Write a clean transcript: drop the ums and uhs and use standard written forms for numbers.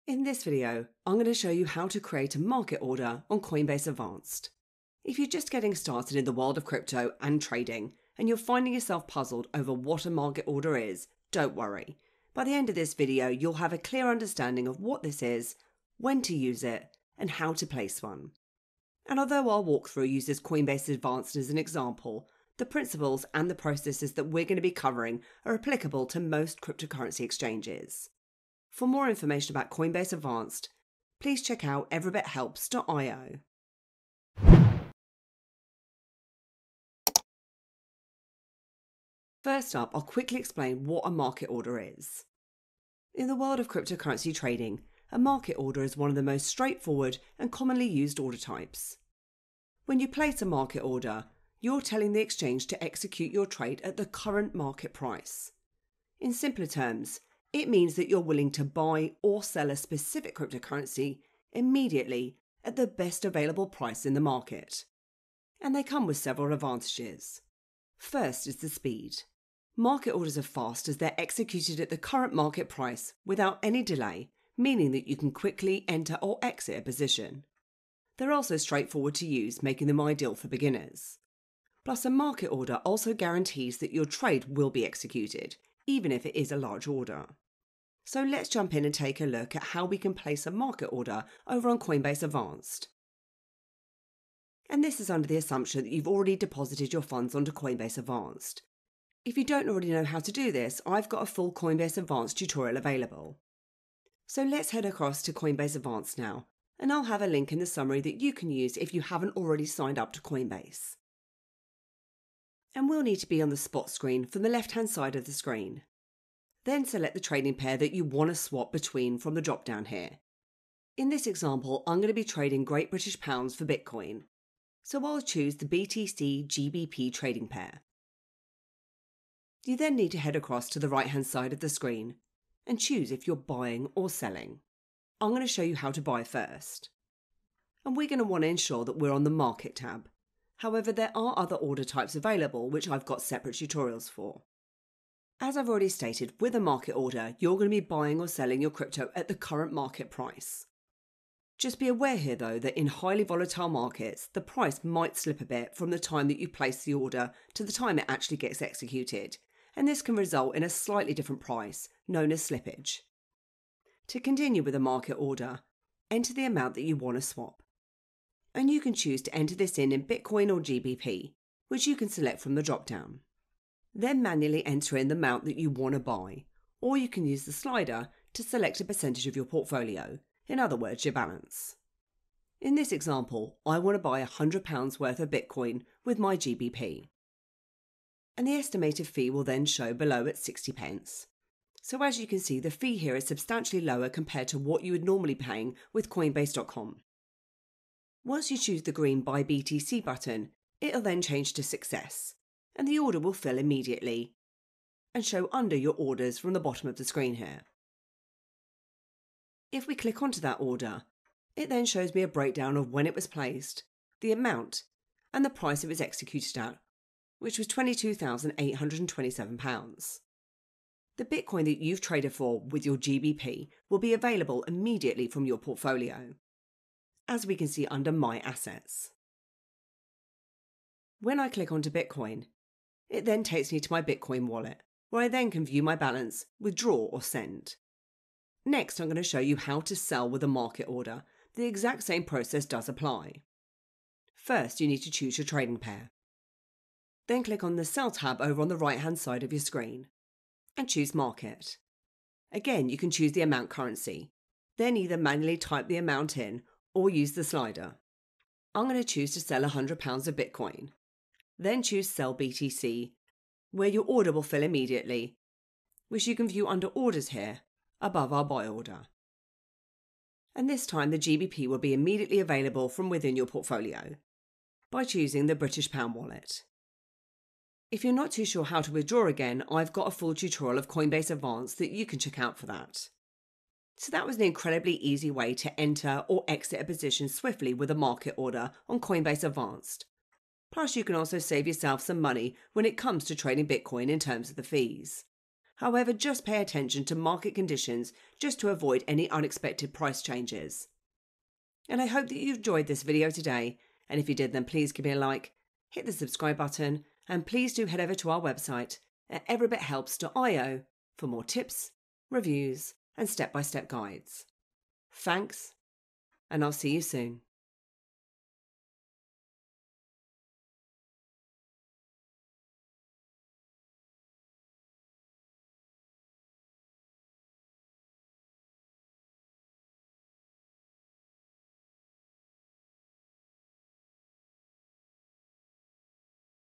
In this video, I'm going to show you how to create a market order on Coinbase Advanced. If you're just getting started in the world of crypto and trading, and you're finding yourself puzzled over what a market order is, don't worry. By the end of this video, you'll have a clear understanding of what this is, when to use it, and how to place one. And although our walkthrough uses Coinbase Advanced as an example, the principles and the processes that we're going to be covering are applicable to most cryptocurrency exchanges. For more information about Coinbase Advanced, please check out everybithelps.io. First up, I'll quickly explain what a market order is. In the world of cryptocurrency trading, a market order is one of the most straightforward and commonly used order types. When you place a market order, you're telling the exchange to execute your trade at the current market price. In simpler terms, it means that you're willing to buy or sell a specific cryptocurrency immediately at the best available price in the market. And they come with several advantages. First is the speed. Market orders are fast as they're executed at the current market price without any delay, meaning that you can quickly enter or exit a position. They're also straightforward to use, making them ideal for beginners. Plus, a market order also guarantees that your trade will be executed, even if it is a large order. So let's jump in and take a look at how we can place a market order over on Coinbase Advanced. And this is under the assumption that you've already deposited your funds onto Coinbase Advanced. If you don't already know how to do this, I've got a full Coinbase Advanced tutorial available. So let's head across to Coinbase Advanced now, and I'll have a link in the summary that you can use if you haven't already signed up to Coinbase. And we'll need to be on the spot screen from the left-hand side of the screen. Then select the trading pair that you want to swap between from the drop-down here. In this example, I'm going to be trading Great British Pounds for Bitcoin, so I'll choose the BTC GBP trading pair. You then need to head across to the right-hand side of the screen and choose if you're buying or selling. I'm going to show you how to buy first. And we're going to want to ensure that we're on the Market tab. However, there are other order types available which I've got separate tutorials for. As I've already stated, with a market order, you're going to be buying or selling your crypto at the current market price. Just be aware here though that in highly volatile markets, the price might slip a bit from the time that you place the order to the time it actually gets executed, and this can result in a slightly different price, known as slippage. To continue with a market order, enter the amount that you want to swap. And you can choose to enter this in Bitcoin or GBP, which you can select from the drop-down. Then manually enter in the amount that you want to buy, or you can use the slider to select a percentage of your portfolio, in other words, your balance. In this example, I want to buy £100 worth of Bitcoin with my GBP. And the estimated fee will then show below at 60p. So as you can see, the fee here is substantially lower compared to what you would normally be paying with Coinbase.com. Once you choose the green Buy BTC button, it'll then change to Success, and the order will fill immediately and show under your orders from the bottom of the screen here. If we click onto that order, it then shows me a breakdown of when it was placed, the amount, and the price it was executed at, which was £22,827. The Bitcoin that you've traded for with your GBP will be available immediately from your portfolio, as we can see under My Assets. When I click onto Bitcoin, it then takes me to my Bitcoin wallet, where I then can view my balance, withdraw or send. Next, I'm going to show you how to sell with a market order. The exact same process does apply. First, you need to choose your trading pair. Then click on the Sell tab over on the right-hand side of your screen and choose Market. Again, you can choose the amount currency. Then either manually type the amount in or use the slider. I'm going to choose to sell £100 of Bitcoin. Then choose Sell BTC, where your order will fill immediately, which you can view under Orders here, above our buy order. And this time the GBP will be immediately available from within your portfolio, by choosing the British Pound wallet. If you're not too sure how to withdraw again, I've got a full tutorial of Coinbase Advanced that you can check out for that. So that was an incredibly easy way to enter or exit a position swiftly with a market order on Coinbase Advanced. Plus, you can also save yourself some money when it comes to trading Bitcoin in terms of the fees. However, just pay attention to market conditions just to avoid any unexpected price changes. And I hope that you enjoyed this video today, and if you did, then please give me a like, hit the subscribe button, and please do head over to our website at everybithelps.io for more tips, reviews, and step-by-step guides. Thanks, and I'll see you soon.